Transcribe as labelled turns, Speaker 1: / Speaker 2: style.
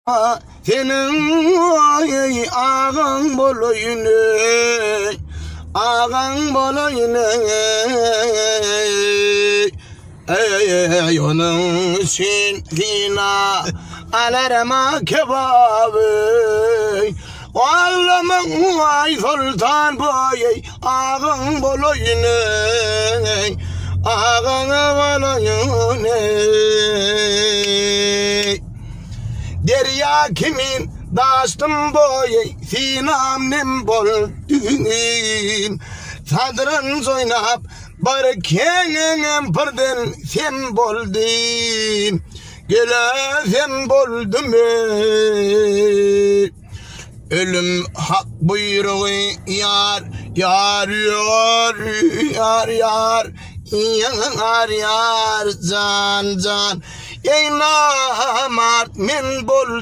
Speaker 1: Senin ay ağan bolayın ağan bolayın ey onun sinfina alarma kebabı Allah'ım ay sultan boy ağan bolayın ağan bolayın Derya kimin dastım boy sinam nem boldun Sadrın zoynap barkenem pırden sen boldun Gele sen boldum Ölüm hak buyruğu yar yar yar yar yar yar yar can can Ey namart men boldum